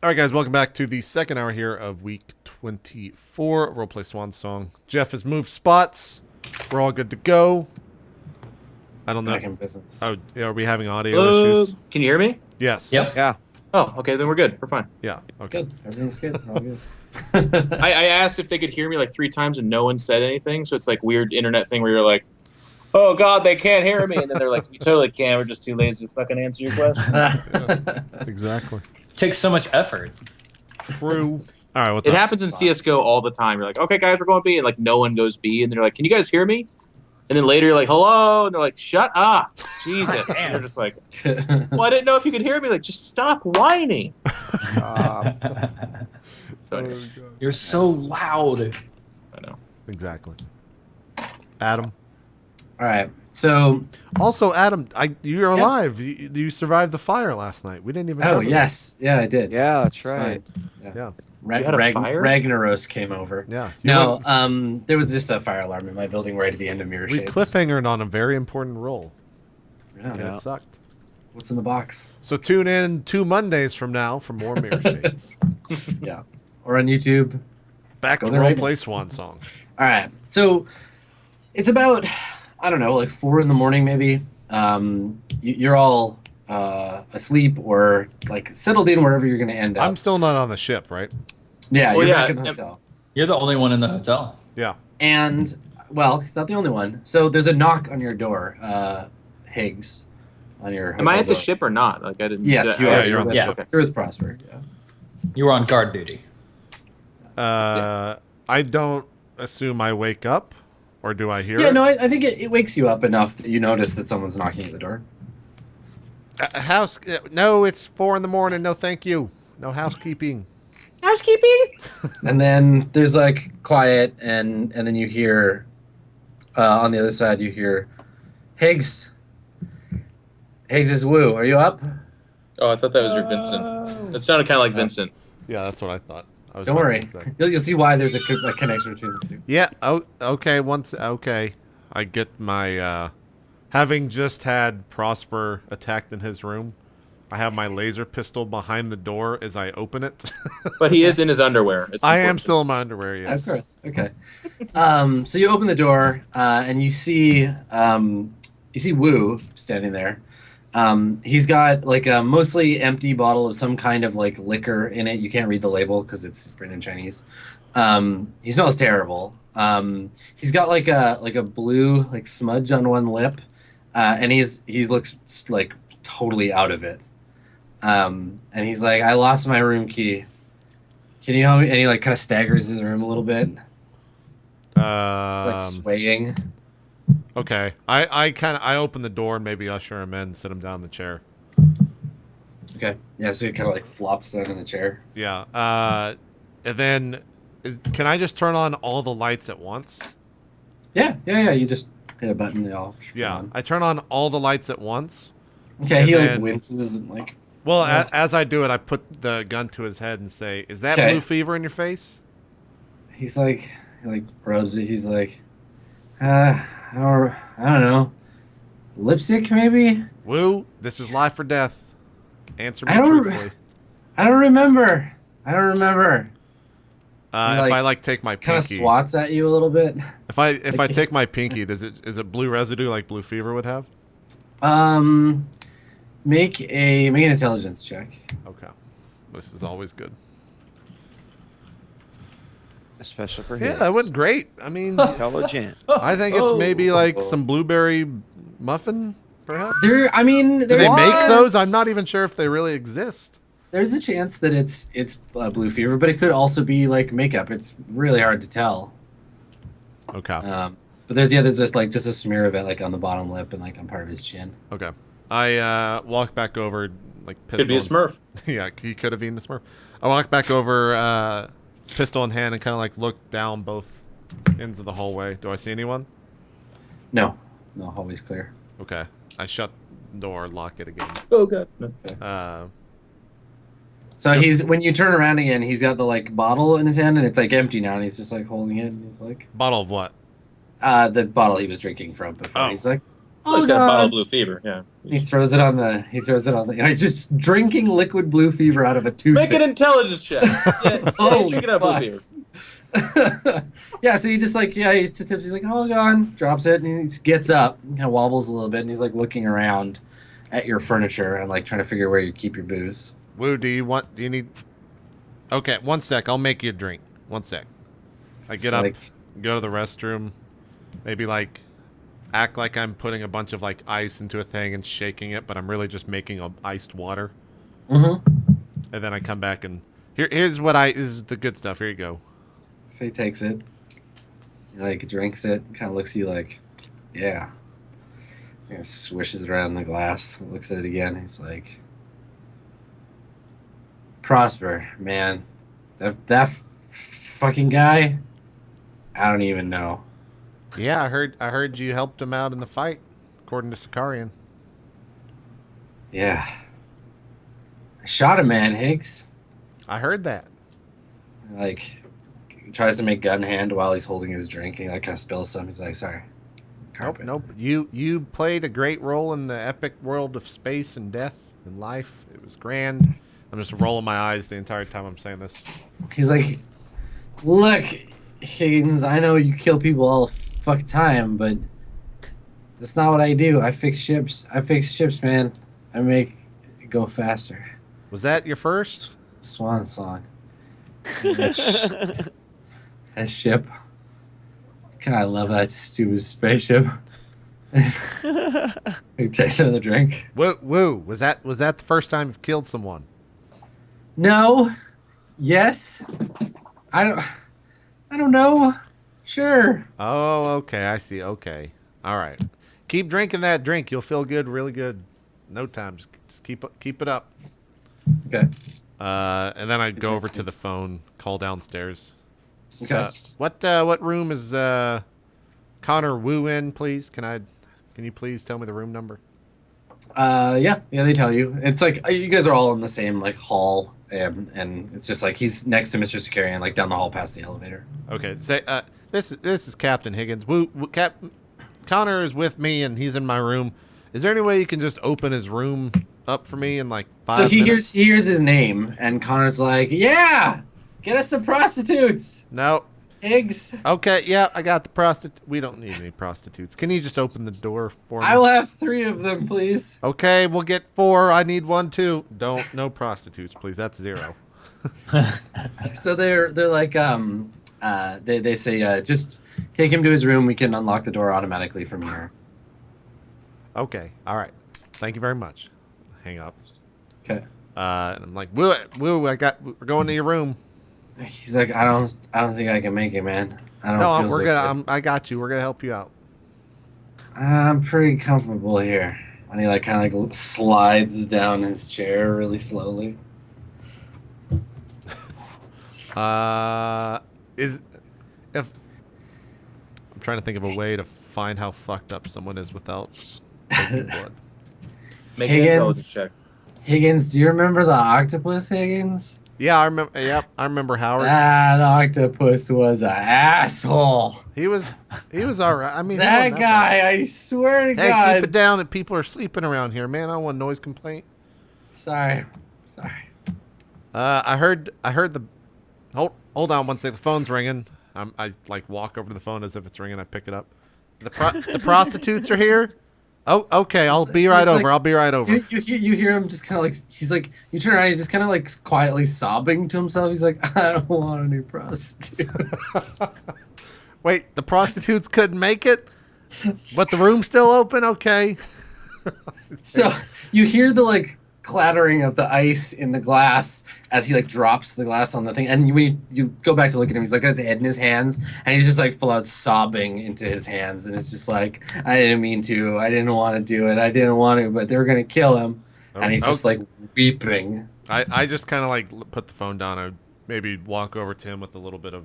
All right, guys, welcome back to the second hour here of week 24 RollPlay Swan Song. Geoff has moved spots. We're all good to go. I don't know. Back in business. Oh, yeah, are we having audio issues? Can you hear me? Yes. Yep. Yeah. Oh, okay, then we're good. We're fine. Yeah. Okay. Good. Everything's good. We're all good. I asked if they could hear me like 3 times and no one said anything, so it's like weird internet thing where you're like, oh god, they can't hear me, and then they're like, we totally can, we're just too lazy to fucking answer your question. Yeah, exactly. Takes so much effort. True. All right, what's It up? happens in CSGO all the time. You're like, okay guys, we're going B, and like no one goes B, and they're like, can you guys hear me? And then later you're like, hello, and they're like, shut up. Jesus. And they're just like, well, I didn't know if you could hear me. Like, just stop whining. So anyway, You're so loud. I know. Exactly. Adam. All right. So. Also, Adam, you're alive. You survived the fire last night. We didn't even. Oh know that. yes, yeah, I did. Yeah, that's It's right. fine. Yeah. You had a fire? Ragnaros came over. Yeah. No, there was just a fire alarm in my building right at the end of Mirror We Shades. cliffhangered on a very important roll. Yeah. And it sucked. What's in the box? So tune in 2 Mondays from now for more Mirror Shades. Yeah. Or on YouTube. Back to Go there right RollPlay Swan Song. All right. So it's about, I don't know, like 4 in the morning maybe. You're all asleep or like settled in wherever you're going to end up. I'm still not on the ship, right? Yeah, Well, you're yeah, back in the hotel. You're the only one in the hotel. Yeah. And, well, he's not the only one. So there's a knock on your door, Higgs, on your Am I hotel at the door. ship or not? Like I didn't. Yes, you Yeah, are. you're on with, the ship. Okay. You're with Prosper, yeah. You were on guard duty. I don't assume I wake up, or do I hear Yeah, it? no, I think it wakes you up enough that you notice that someone's knocking at the door. No, it's 4 in the morning. No, thank you. No housekeeping. Housekeeping. And then there's like quiet, and then you hear, on the other side, you hear, Higgs. Higgs is Woo. Are you up? Oh, I thought that was your Vincent. That sounded kind of like Vincent. Yeah, that's what I thought. I was Don't about worry. to say. You'll see why there's a connection between the two. Yeah. Oh, okay. Okay. I get my. Having just had Prosper attacked in his room, I have my laser pistol behind the door as I open it. But he is in his underwear. It's I am important. still in my underwear. Yes. Of course. Okay. So you open the door, and you see Woo standing there. He's got like a mostly empty bottle of some kind of like liquor in it. You can't read the label because it's written in Chinese. He smells terrible. He's got like a blue like smudge on one lip, and he looks like totally out of it. And he's like, I lost my room key. Can you help me? And he like kind of staggers in the room a little bit. It's like swaying. Okay. I open the door and maybe usher him in, sit him down in the chair. Okay. Yeah, so he kind of like flops down in the chair. Yeah. And then, can I just turn on all the lights at once? Yeah. You just hit a button. They all should Yeah. come on. I turn on all the lights at once. Okay. And He like then- winces and like. Well, Yeah. as I do it, I put the gun to his head and say, "Is that Okay. blue fever in your face?" He rubs it. He's like, I don't know, lipstick maybe. Woo, this is life or death. Answer me I don't- truthfully. I don't remember. He, If I like, take my kind of pinky, swats at you a little bit. if I take my pinky, is it blue residue like blue fever would have? Make an intelligence check. Okay, this is always good. Especially for Yeah, his. that went great. I mean, Intelligent. I think it's maybe like some blueberry muffin, perhaps. Do Do they make those? I'm not even sure if they really exist. There's a chance that it's blue fever, but it could also be like makeup. It's really hard to tell. Okay. But there's just a smear of it like on the bottom lip and like on part of his chin. Okay. I walk back over, like pistol. Could be a Smurf. Yeah, he could have eaten a Smurf. I walk back over, pistol in hand, and kind of like look down both ends of the hallway. Do I see anyone? No, hallway's clear. Okay. I shut the door, lock it again. Oh god. No. So when you turn around again, he's got the like bottle in his hand and it's like empty now, and he's just like holding it. And he's like, Bottle of what? the bottle he was drinking from before. Oh. He's like, He's got a bottle of blue fever. Yeah. He throws it on the. He's just drinking liquid blue fever out of a tooth. Make an intelligence check. Yeah, he's drinking out blue fuck. fever. Yeah, so he just like he just tips. He's like, hold on, drops it, and he just gets up, kind of wobbles a little bit, and he's like looking around at your furniture and like trying to figure where you keep your booze. Woo, do you need? Okay, 1 sec. I'll make you a drink. 1 sec. I get up, go to the restroom, maybe like act like I'm putting a bunch of like ice into a thing and shaking it, but I'm really just making iced water. Mm-hmm. And then I come back and here's the good stuff. Here you go. So he takes it, he like drinks it, kind of looks at you like, yeah. And swishes it around the glass, looks at it again. He's like, Prosper, man, that fucking guy, I don't even know. Yeah, I heard you helped him out in the fight, according to Sicarian. Yeah. I shot a man, Higgs. I heard that. Like, he tries to make gun hand while he's holding his drink, and he like kind of spills some. He's like, sorry. Carpet. Nope. You played a great role in the epic world of space and death and life. It was grand. I'm just rolling my eyes the entire time I'm saying this. He's like, look, Higgins, I know you kill people all the fuck time, but that's not what I do. I fix ships. Man. I make it go faster. Was that your first? Swan Song. That ship. God, I love that stupid spaceship. He takes another drink. Woo. Was that the first time you've killed someone? No. Yes. I don't know. Sure. Oh, okay. I see. Okay. All right. Keep drinking that drink. You'll feel good, really good. No time. Just keep it up. Okay. And then I go over to the phone, call downstairs. Okay. What room is Connor Wu in, please? Can you please tell me the room number? Yeah, they tell you. It's like you guys are all in the same like hall, and it's just like he's next to Mr. Sicarian, like down the hall past the elevator. Okay. Say this is Captain Higgins. Connor is with me, and he's in my room. Is there any way you can just open his room up for me in like 5 minutes? So he hears his name, and Connor's like, yeah, get us some prostitutes. No. Higgs. Okay, yeah, I got the prostitute. We don't need any prostitutes. Can you just open the door for me? I will have 3 of them, please. Okay, we'll get 4. I need 1 too. No prostitutes, please. That's 0. So they're like they say just take him to his room. We can unlock the door automatically from here. Okay, all right. Thank you very much. Hang up. Okay. And I'm like, Woo, we're going to your room. He's like, I don't think I can make it, man. I don't. No, feel so good. I got you. We're gonna help you out. I'm pretty comfortable here. And he like kind of like slides down his chair really slowly. If I'm trying to think of a way to find how fucked up someone is without taking blood. Make an intelligence check. Higgins, do you remember the octopus, Higgins? Yeah, I remember. Yep, I remember Howard. That octopus was an asshole. He was all right. I mean, That guy, I swear to Hey, God. keep it down. And people are sleeping around here, man. I don't want noise complaint. Sorry. I heard the. Hold on 1 second. The phone's ringing. I like walk over to the phone as if it's ringing. I pick it up. The prostitutes are here. Oh, okay. I'll be right over. I'll be right over. You hear him just kind of like, he's like, you turn around, he's just kind of like quietly sobbing to himself. He's like, I don't want any prostitute. Wait, the prostitutes couldn't make it, but the room's still open. Okay. So you hear the like clattering of the ice in the glass as he like drops the glass on the thing, and when you go back to look at him, he's like got his head in his hands, and he's just like full out sobbing into his hands, and it's just like, I didn't mean to, I didn't want to do it, I didn't want to, but they were gonna kill him, and he's just like weeping. I just kind of like put the phone down. I maybe walk over to him with a little bit of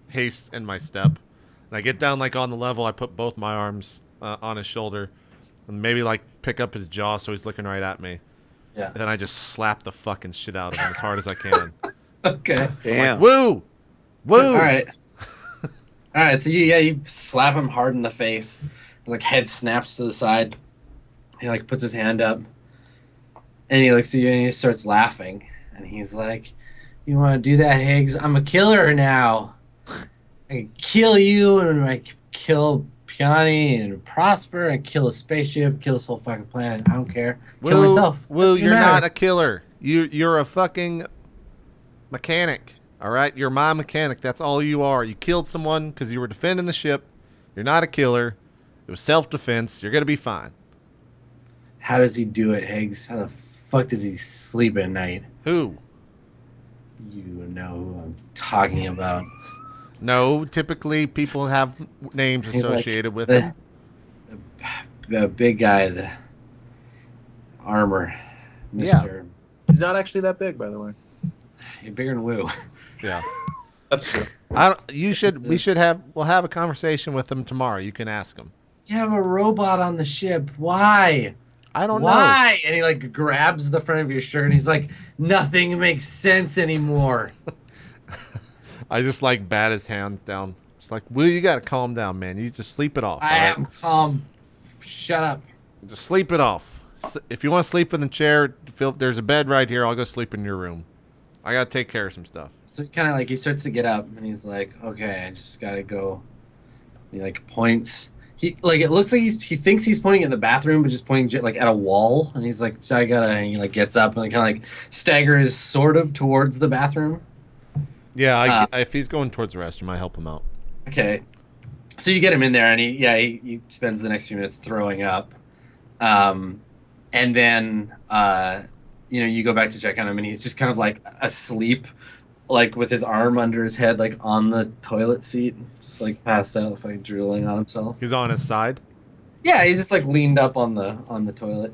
haste in my step, and I get down like on the level. I put both my arms on his shoulder, and maybe like pick up his jaw so he's looking right at me. Yeah. And then I just slap the fucking shit out of him as hard as I can. Okay. Damn. Like, woo! All right. So you slap him hard in the face, His like head snaps to the side. He like puts his hand up, and he looks at you and he starts laughing. And he's like, "You want to do that, Higgs? I'm a killer now. I can kill you, and I can kill Piani and Prosper, and kill a spaceship, kill this whole fucking planet. I don't care. Kill myself. Woo, Doesn't you're matter." not a killer. You're a fucking mechanic. All right, you're my mechanic. That's all you are. You killed someone because you were defending the ship. You're not a killer. It was self-defense. You're gonna be fine. How does he do it, Higgs? How the fuck does he sleep at night? Who? You know who I'm talking about. No, typically people have names He's like associated with them. the big guy, the armor, Mister. He's not actually that big, by the way. You're bigger than Woo. Yeah. That's true. We'll have a conversation with him tomorrow. You can ask him. You have a robot on the ship. Why? I don't know. Why? And he like grabs the front of your shirt and he's like, nothing makes sense anymore. I just like bat his hands down. It's like, Will, you gotta calm down, man. You just sleep it off. I am calm. Shut up. Just sleep it off. If you want to sleep in the chair, there's a bed right here. I'll go sleep in your room. I gotta take care of some stuff. So kind of like he starts to get up and he's like, okay, I just gotta go. He like points. He like it looks like he thinks he's pointing at the bathroom, but just pointing like at a wall. And he's like, so I gotta. And he like gets up and like, kind of like staggers sort of towards the bathroom. Yeah, if he's going towards the restroom, I help him out. Okay. So you get him in there, and he spends the next few minutes throwing up, and then you go back to check on him, and he's just kind of like asleep, like with his arm under his head, like on the toilet seat, just like passed out, like drooling on himself. He's on his side. Yeah, he's just like leaned up on the toilet.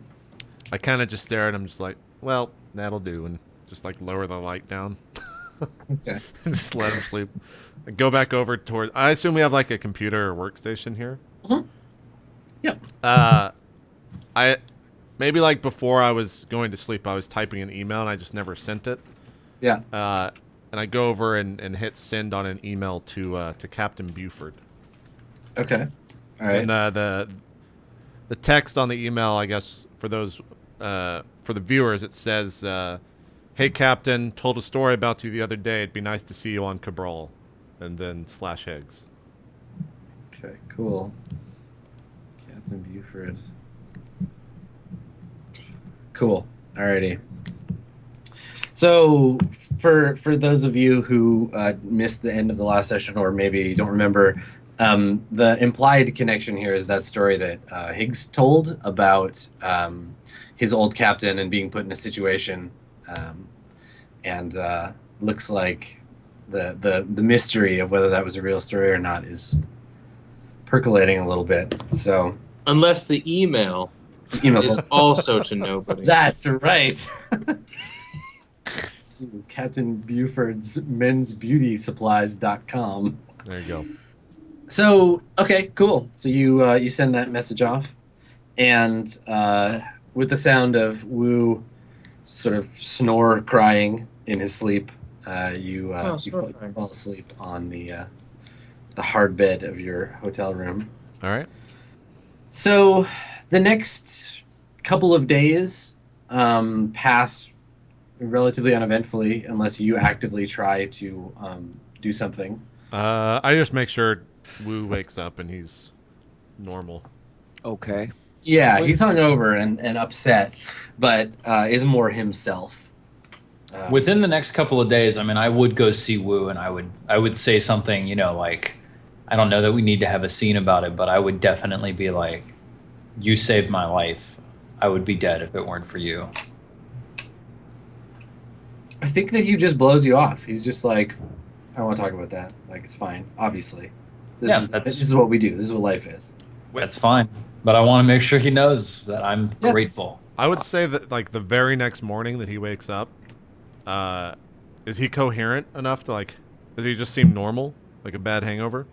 I kind of just stare at him, just like, well, that'll do, and just like lower the light down. Okay. Just let him sleep. Go back over towards. I assume we have like a computer or workstation here. Mm-hmm. Yep. I maybe like before I was going to sleep, I was typing an email and I just never sent it. Yeah. And I go over and hit send on an email to Captain Buford. Okay. All right. And the text on the email, I guess for those for the viewers, it says, "Hey Captain, told a story about you the other day. It'd be nice to see you on Cabral," and then /Higgs. Okay. Cool. Captain Buford. Cool. Alrighty. So, for those of you who missed the end of the last session, or maybe don't remember, the implied connection here is that story that Higgs told about his old captain and being put in a situation, and looks like the mystery of whether that was a real story or not is percolating a little bit. So, unless the email is also to nobody. That's right. Captain Buford's mensbeautysupplies.com. There you go. So, okay, cool. So you send that message off, and with the sound of Wu sort of snore crying in his sleep, you fall asleep on the hard bed of your hotel room. All right. So the next couple of days pass relatively uneventfully unless you actively try to do something. I just make sure Wu wakes up and he's normal. Okay. Yeah, he's hungover and upset, but is more himself. Within the next couple of days, I mean, I would go see Wu, and I would say something, like, I don't know that we need to have a scene about it, but I would definitely be like, "You saved my life. I would be dead if it weren't for you." I think that he just blows you off. He's just like, I don't want to talk about that. Like, it's fine. Obviously, this is what we do. This is what life is. That's fine, but I want to make sure he knows that I'm grateful. I would say that like the very next morning that he wakes up, is he coherent enough to like? Does he just seem normal, like a bad hangover?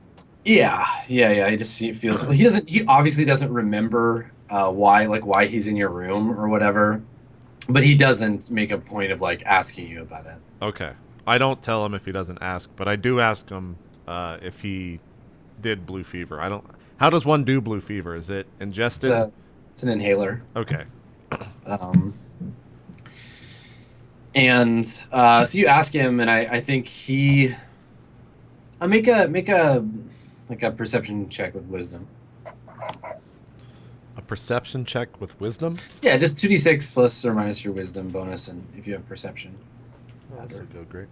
Yeah. He just feels. He obviously doesn't remember why he's in your room or whatever, but he doesn't make a point of like asking you about it. Okay. I don't tell him if he doesn't ask, but I do ask him if he did blue fever. How does one do blue fever? Is it ingested? It's an inhaler. Okay. And so you ask him, and I think he. Make a perception check with wisdom. A perception check with wisdom? Yeah, just 2d6 plus or minus your wisdom bonus, and if you have perception. That would go great.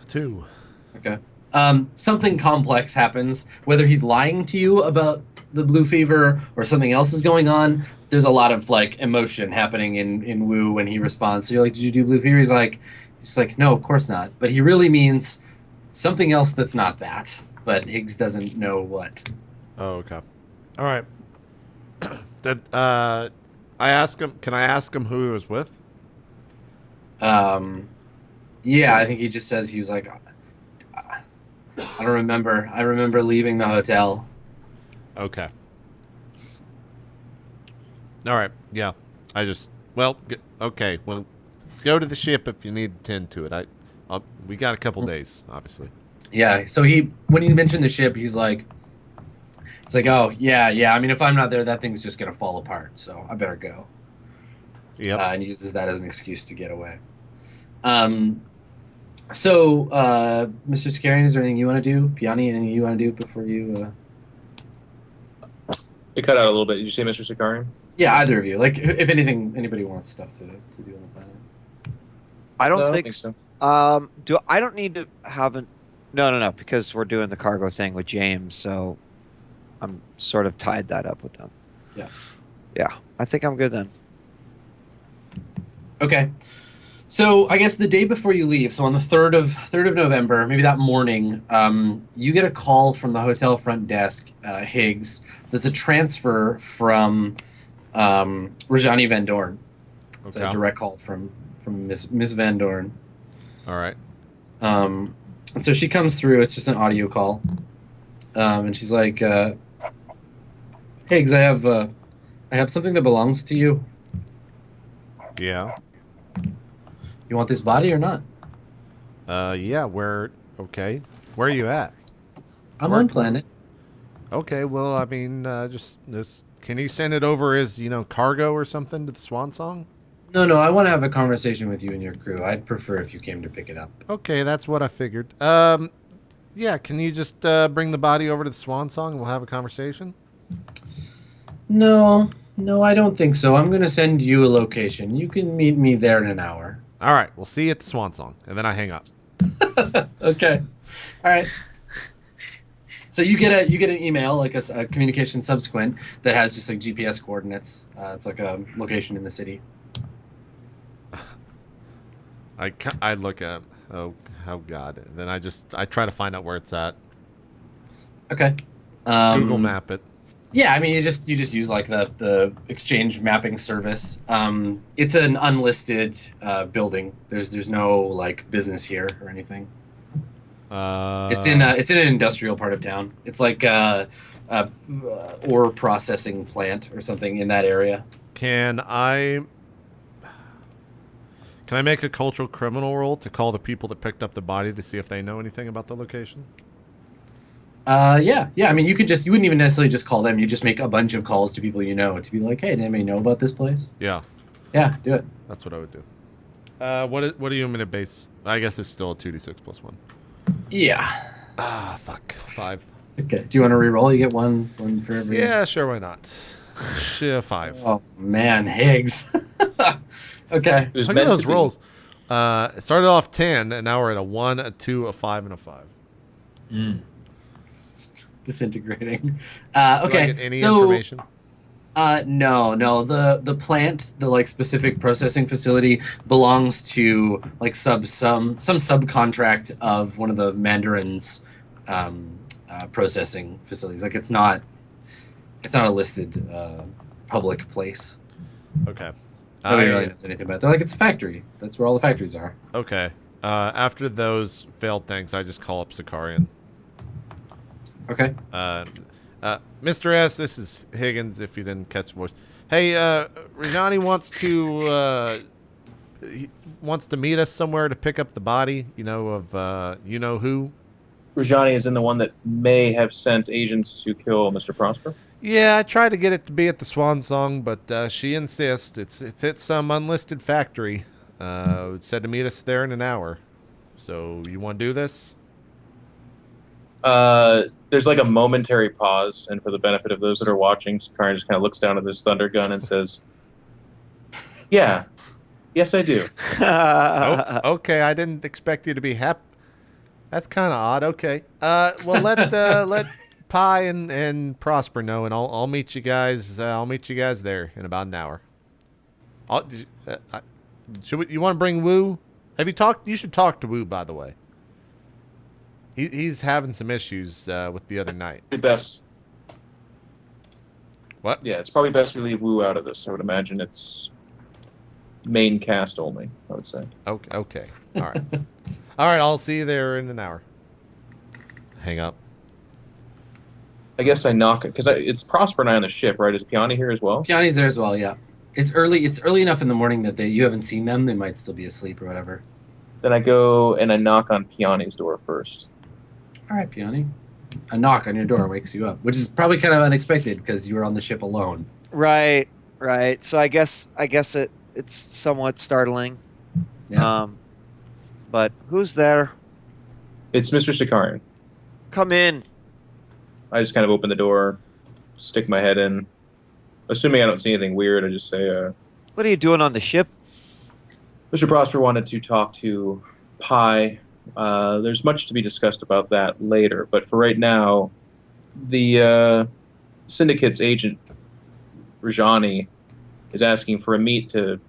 2. Okay. Something complex happens, whether he's lying to you about the blue fever or something else is going on. There's a lot of like emotion happening in Wu when he responds. So you're like, "Did you do blue fever?" He's like, "No, of course not." But he really means something else that's not that. But Higgs doesn't know what. Oh, okay. All right. Did I ask him? Can I ask him who he was with? Yeah, I think he just says he was like, I don't remember. I remember leaving the hotel. Okay. All right. Yeah. Okay. Well, go to the ship if you need to tend to it. We got a couple days, obviously. Yeah. So when he mentioned the ship, he's like, oh yeah. I mean, if I'm not there, that thing's just gonna fall apart. So I better go. Yep. And he uses that as an excuse to get away. So, Mr. Scarian, is there anything you want to do? Piani, anything you want to do before you? It cut out a little bit. Did you say Mr. Sakarian? Yeah, either of you. Like, if anything, anybody wants stuff to do on the planet. I don't No, think so. I don't need to have an. No, because we're doing the cargo thing with James, so I'm sort of tied that up with them. Yeah. Yeah, I think I'm good then. Okay. So I guess the day before you leave, so on the 3rd of November, maybe that morning, you get a call from the hotel front desk, Higgs. That's a transfer from Rajani Van Dorn. It's a direct call from Miss Van Dorn. All right. And so she comes through. It's just an audio call, and she's like, "Higgs, I have something that belongs to you. Yeah. You want this body or not?" Yeah. Okay. Where are you at? I'm on planet. Okay. Well, I mean, just can you send it over as cargo or something to the Swan Song? No, I want to have a conversation with you and your crew. I'd prefer if you came to pick it up. Okay, that's what I figured. Yeah. Can you just bring the body over to the Swan Song and we'll have a conversation? No, I don't think so. I'm going to send you a location. You can meet me there in an hour. All right. We'll see you at the Swan Song, and then I hang up. Okay. All right. So you get an email, like a communication subsequent that has just like GPS coordinates. It's like a location in the city. I look at oh God, and then I try to find out where it's at. Okay. Google Map it. Yeah, I mean you just use like the exchange mapping service. It's an unlisted building. There's no like business here or anything. It's in an industrial part of town. It's like a ore processing plant or something in that area. Can I make a cultural criminal roll to call the people that picked up the body to see if they know anything about the location? Yeah. I mean, you wouldn't even necessarily just call them. You just make a bunch of calls to people you know to be like, hey, did anybody know about this place? Yeah. Yeah, do it. That's what I would do. What do you want me to base? I guess it's still a 2d6 plus 1. Yeah. Ah, fuck. 5. Okay. Do you want to re-roll? You get one for every. Yeah, sure. Why not? 5. Oh man, Higgs. Okay. There's Look at meant those to be. rolls. It started off 10, and now we're at a 1, a 2, a 5, and a 5. Disintegrating. Do I Okay. get any information? No. The plant, the like specific processing facility, belongs to like some subcontract of one of the Mandarin's processing facilities. Like it's not a listed public place. Okay. Nobody really knows anything about it. They're like, it's a factory. That's where all the factories are. Okay. After those failed things, I just call up Sakarian. Okay. Mr. S, this is Higgins, if you didn't catch the voice. Hey, Rajani wants to meet us somewhere to pick up the body, of who. Rajani is in the one that may have sent agents to kill Mr. Prosper? Yeah, I tried to get it to be at the Swan Song, but she insists. It's at some unlisted factory. Said to meet us there in an hour. So you want to do this? There's like a momentary pause, and for the benefit of those that are watching, Sakarian just kind of looks down at this thunder gun and says, "Yeah, yes, I do." Oh, okay. I didn't expect you to be happy. That's kind of odd. Okay. Well, let Pi and Prosper know, and I'll meet you guys. I'll meet you guys there in about an hour. You want to bring Wu? Have you talked? You should talk to Wu, by the way. He's having some issues with the other night. Best. What? Yeah, it's probably best we leave Wu out of this. I would imagine it's main cast only, I would say. Okay. Okay. All right. All right. I'll see you there in an hour. Hang up. I guess I knock it because it's Prosper and I on the ship, right? Is Piani here as well? Piani's there as well. Yeah, it's early. It's early enough in the morning that you haven't seen them. They might still be asleep or whatever. Then I go and I knock on Piani's door first. All right, Piani. A knock on your door wakes you up, which is probably kind of unexpected because you were on the ship alone. Right. So I guess it's somewhat startling. Yeah. But who's there? It's Mr. Sakarian. Come in. I just kind of open the door, stick my head in. Assuming I don't see anything weird, I just say, What are you doing on the ship? Mr. Prosper wanted to talk to Pi. There's much to be discussed about that later, but for right now, the Syndicate's agent, Rajani, is asking for a meet to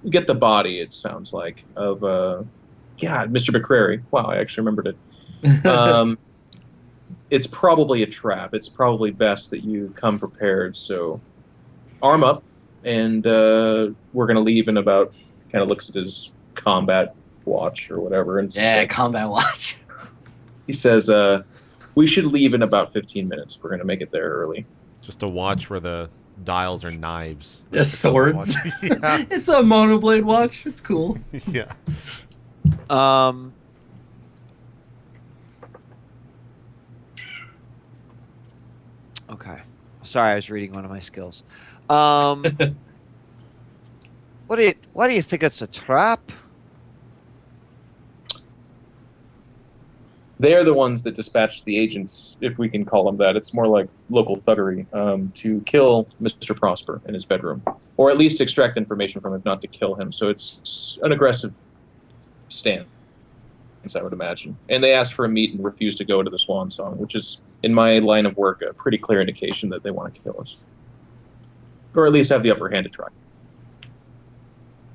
get the body, it sounds like, of, Mr. McCrary. Wow, I actually remembered it. It's probably a trap. It's probably best that you come prepared, so arm up, and we're going to leave in about, kind of looks at his combat watch or whatever. And combat watch. He says, we should leave in about 15 minutes if we're going to make it there early. Just a watch where the dials are knives. Just swords. Yeah. It's a monoblade watch. It's cool. Yeah. Okay. Sorry, I was reading one of my skills. Why do you think it's a trap? They're the ones that dispatched the agents, if we can call them that. It's more like local thuggery, to kill Mr. Prosper in his bedroom. Or at least extract information from him, not to kill him. So it's an aggressive stance, I would imagine. And they asked for a meet and refused to go to the Swan Song, which is, in my line of work, a pretty clear indication that they want to kill us. Or at least have the upper hand to try.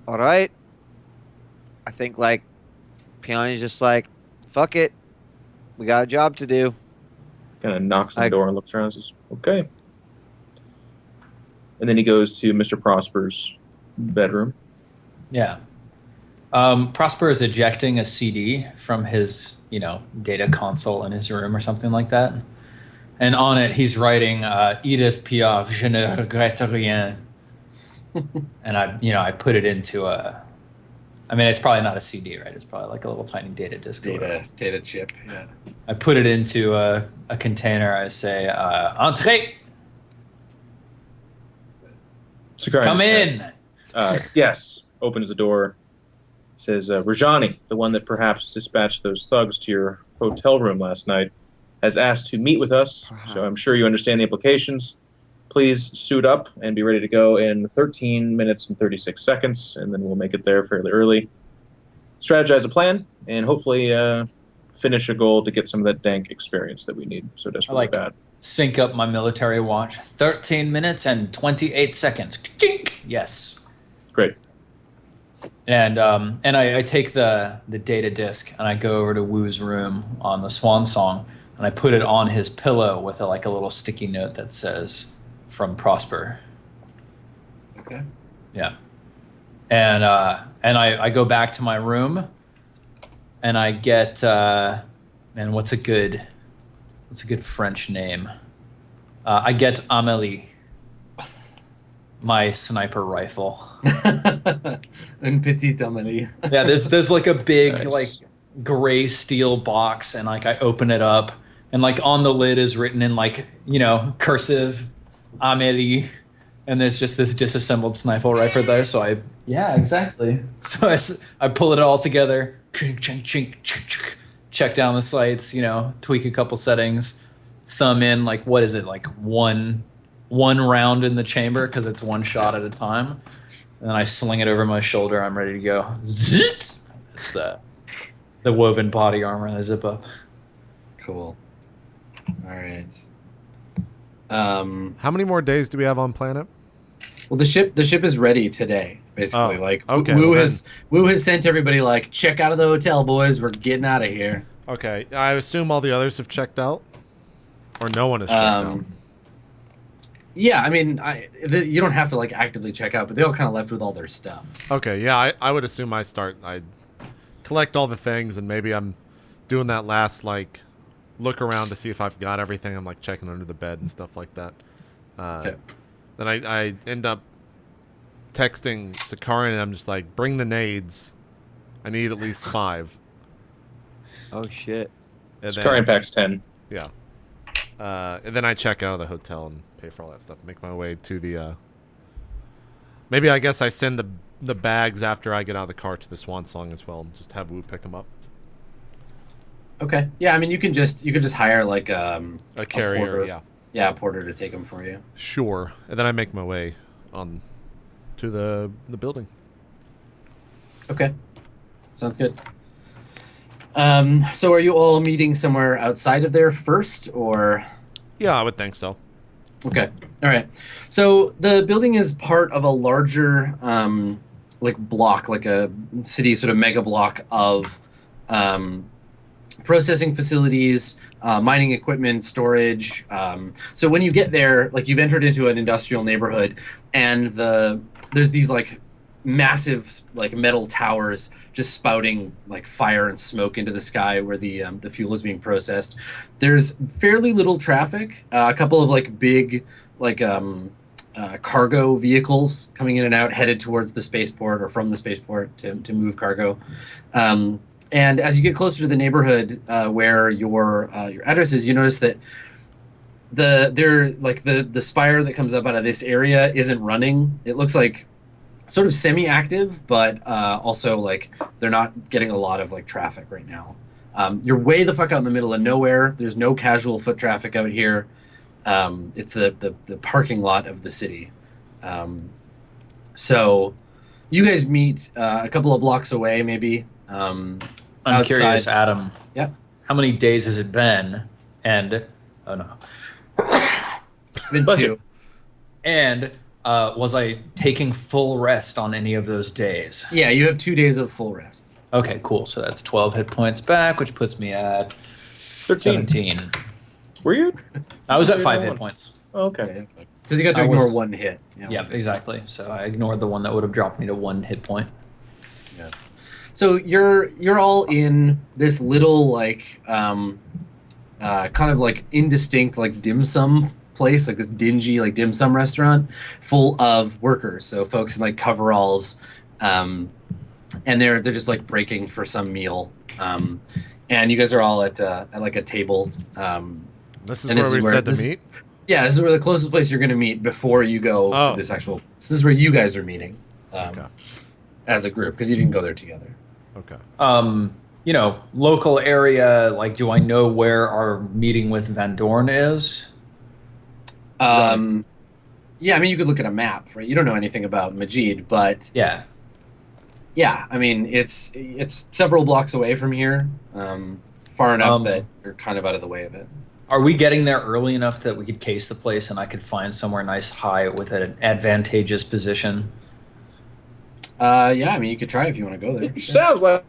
All right. I think, Piani's just like, fuck it. We got a job to do. Kind of knocks on the door and looks around and says, okay. And then he goes to Mr. Prosper's bedroom. Yeah. Prosper is ejecting a CD from his, data console in his room or something like that. And on it, he's writing Edith Piaf, je ne regrette rien. And I put it into it's probably not a CD, right? It's probably like a little tiny data disk. Data chip, yeah. I put it into a container. I say, entree. Come in. Yes. Opens the door. Says, Rajani, the one that perhaps dispatched those thugs to your hotel room last night, has asked to meet with us. So I'm sure you understand the implications. Please suit up and be ready to go in 13 minutes and 36 seconds, and then we'll make it there fairly early. Strategize a plan, and hopefully finish a goal to get some of that dank experience that we need so desperately bad. Sync up my military watch. 13 minutes and 28 seconds. Chink! Yes. Great. And I take the data disk and I go over to Wu's room on the Swan Song and I put it on his pillow with a little sticky note that says, "From Prosper." Okay. Yeah. And I go back to my room and I get what's a good French name? I get Amélie, my sniper rifle. Une petite Amélie. Yeah, there's like a big nice. gray steel box, and like I open it up, and like on the lid is written in like, you know, cursive, Amélie, and there's just this disassembled sniper rifle there. So yeah, exactly. So I pull it all together, chink, chink, chink, chink, chink, check down the sights, you know, tweak a couple settings, thumb in like, what is it, like one round in the chamber because it's one shot at a time, and then I sling it over my shoulder. I'm ready to go. It's the woven body armor, the zip up. Cool. All right. How many more days do we have on planet? Well, the ship is ready today. Basically, Oh, like okay, Wu well has sent everybody like, check out of the hotel, boys. We're getting out of here. Okay, I assume all the others have checked out, or no one has checked out. Yeah, I mean, you don't have to like actively check out, but they all kind of left with all their stuff. Okay, yeah, I would assume I collect all the things, and maybe I'm doing that last like look around to see if I've got everything. I'm like checking under the bed and stuff like that. Okay. Then I end up texting Sakarian, and I'm just like, bring the nades. I need at least 5. Oh shit. And Sakarian packs 10. Yeah. And then I check out of the hotel and pay for all that stuff. Make my way to the. Maybe I guess I send the bags after I get out of the car to the Swan Song as well, and just have Wu pick them up. Okay. Yeah, I mean, you can just hire like A carrier, porter. yeah. Yeah, a porter to take them for you. Sure. And then I make my way on to the building. Okay. Sounds good. So are you all meeting somewhere outside of there first, or? Yeah, I would think so. Okay. All right. So the building is part of a larger, like block, like a city sort of mega block of processing facilities, mining equipment, storage. So when you get there, like you've entered into an industrial neighborhood, and there's these like massive like metal towers just spouting like fire and smoke into the sky where the fuel is being processed. There's fairly little traffic. A couple of like big like cargo vehicles coming in and out, headed towards the spaceport or from the spaceport to move cargo. And as you get closer to the neighborhood where your address is, you notice that the spire that comes up out of this area isn't running. It looks like sort of semi-active, but also like they're not getting a lot of like traffic right now. You're way the fuck out in the middle of nowhere. There's no casual foot traffic out here. It's the parking lot of the city. So you guys meet a couple of blocks away, maybe. I'm outside. curious, Adam. Yeah. How many days has it been? And oh no. Been Bless 2. you. And was I taking full rest on any of those days? Yeah, you have 2 days of full rest. Okay, cool. So that's 12 hit points back, which puts me at 13. 17. Were you? I was at 5 hit points. Oh, okay. Because you got to I ignore was- 1 hit. Yep, exactly. So I ignored the one that would have dropped me to 1 hit point. Yeah. So you're all in this little like kind of like indistinct like dim sum place, like this dingy like dim sum restaurant full of workers. So folks in like coveralls, and they're just like breaking for some meal. And you guys are all at like a table. This is And where we said to meet? Yeah, this is where the closest place you're going to meet before you go Oh. to this actual. So this is where you guys are meeting Okay. as a group because you didn't go there together. Okay. You know, local area, like, do I know where our meeting with Van Dorn is? Yeah, I mean, you could look at a map, right? You don't know anything about Majid, but Yeah. yeah, I mean, it's several blocks away from here, far enough that you're kind of out of the way of it. Are we getting there early enough that we could case the place and I could find somewhere nice high with an advantageous position? Yeah, I mean, you could try if you want to go there. It sounds like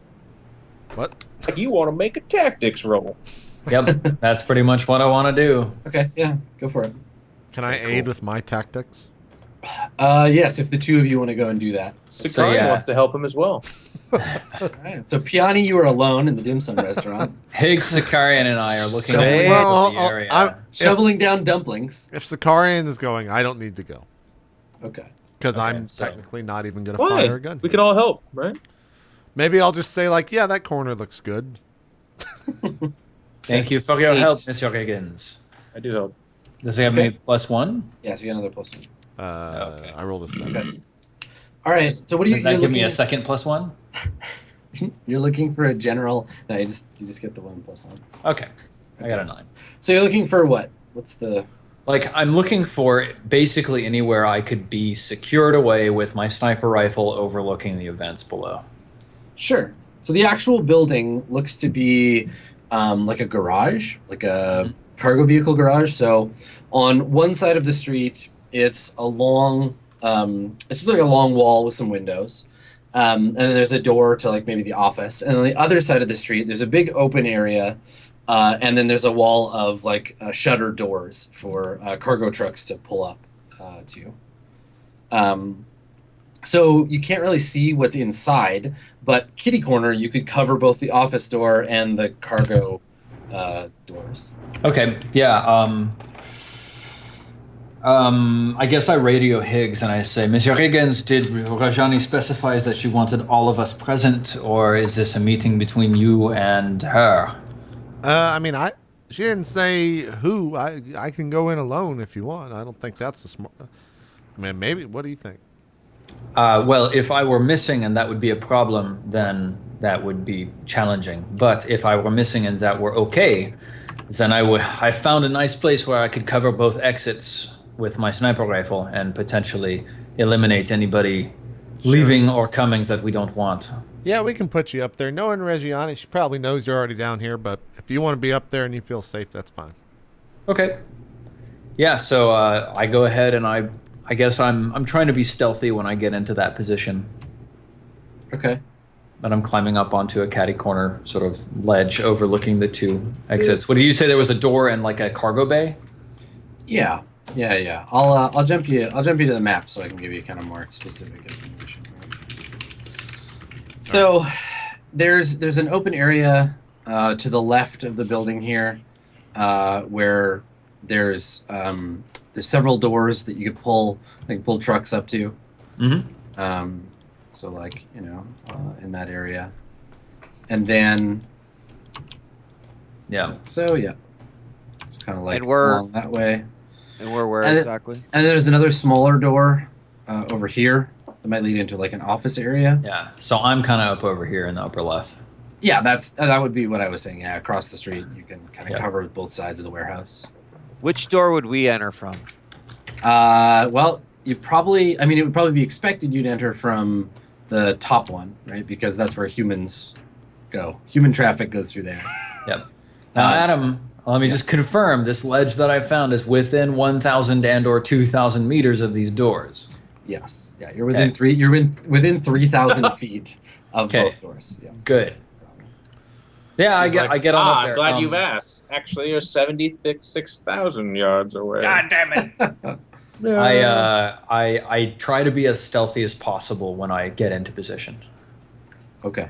What? you want to make a tactics roll. Yep, that's pretty much what I want to do. Okay, yeah, go for it. Can I aid with my tactics? Yes, if the two of you want to go and do that. Sakarian yeah. wants to help him as well. All right. So Piani, you are alone in the dim sum restaurant, Higgs, Sakarian, and I are looking So- at Well, the area. shoveling down dumplings. If Sakarian is going, I don't need to go. Okay. Because Okay, I'm so- technically not even going to Why? fire a gun. We can all help, right? Maybe I'll just say like, yeah, that corner looks good. Thank you for your 8. help, Mr. Higgins. I do help. Does it have me +1? Yeah, so you get another +1. Okay. I rolled a 7. Okay. All right. So what do you? Does that you're give me a looking- second +1? You're looking for a general. No, you just get the 1 +1. Okay. I got a 9. So you're looking for what? What's the? Like, I'm looking for basically anywhere I could be secured away with my sniper rifle overlooking the events below. Sure. So the actual building looks to be like a garage, like a cargo vehicle garage. So on one side of the street, it's a long, it's just like a long wall with some windows. And then there's a door to like maybe the office. And on the other side of the street, there's a big open area. And then there's a wall of like shutter doors for cargo trucks to pull up to. So you can't really see what's inside, but kitty corner, you could cover both the office door and the cargo doors. Okay, yeah. I guess I radio Higgs and I say, Monsieur Higgins, did Rajani specifies that she wanted all of us present, or is this a meeting between you and her? I mean, she didn't say who. I can go in alone if you want. I don't think that's the smart. I mean, maybe. What do you think? Well, if I were missing and that would be a problem, then that would be challenging. But if I were missing and that were okay, then I found a nice place where I could cover both exits with my sniper rifle and potentially eliminate anybody leaving or coming that we don't want. Yeah, we can put you up there. Knowing Reggiani, she probably knows you're already down here, but if you want to be up there and you feel safe, that's fine. Okay. Yeah, so I go ahead and I guess I'm trying to be stealthy when I get into that position. Okay. But I'm climbing up onto a catty corner sort of ledge overlooking the 2 exits. What did you say? There was a door and like a cargo bay? Yeah. I'll jump you to the map so I can give you kind of more specific information. So there's an open area to the left of the building here where there's several doors that you could pull trucks up to. Mm-hmm. So like, in that area. And then Yeah. so yeah. It's kind of like And we're- along that way. And we're where And it- exactly? And then there's another smaller door over here that might lead into like an office area. Yeah. So I'm kind of up over here in the upper left. Yeah, that would be what I was saying. Yeah, across the street, you can kind of Yeah. cover both sides of the warehouse. Which door would we enter from? Well, it would probably be expected you'd enter from the top one, right? Because that's where humans go. Human traffic goes through there. Yep. Now, Adam, let me just yes. confirm this ledge that I found is within 1,000 and/or 2,000 meters of these doors. Yes. Yeah, you're within within 3,000 feet of Okay. both doors. Yeah. Good. Yeah, He's I get on up there. Glad you've asked. Actually, you're 76,000 yards away. God damn it! I try to be as stealthy as possible when I get into position. Okay.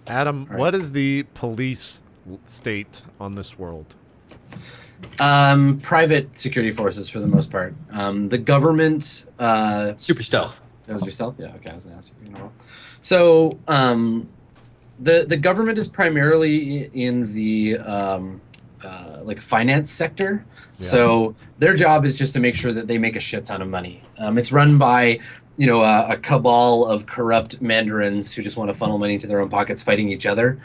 Adam, All right. what is the police state on this world? Private security forces for the most part. The government. Super stealth. That was yourself? Yeah. Okay. I was gonna ask you. So, the government is primarily in the like finance sector. Yeah. So their job is just to make sure that they make a shit ton of money. It's run by a cabal of corrupt mandarins who just want to funnel money into their own pockets, fighting each other.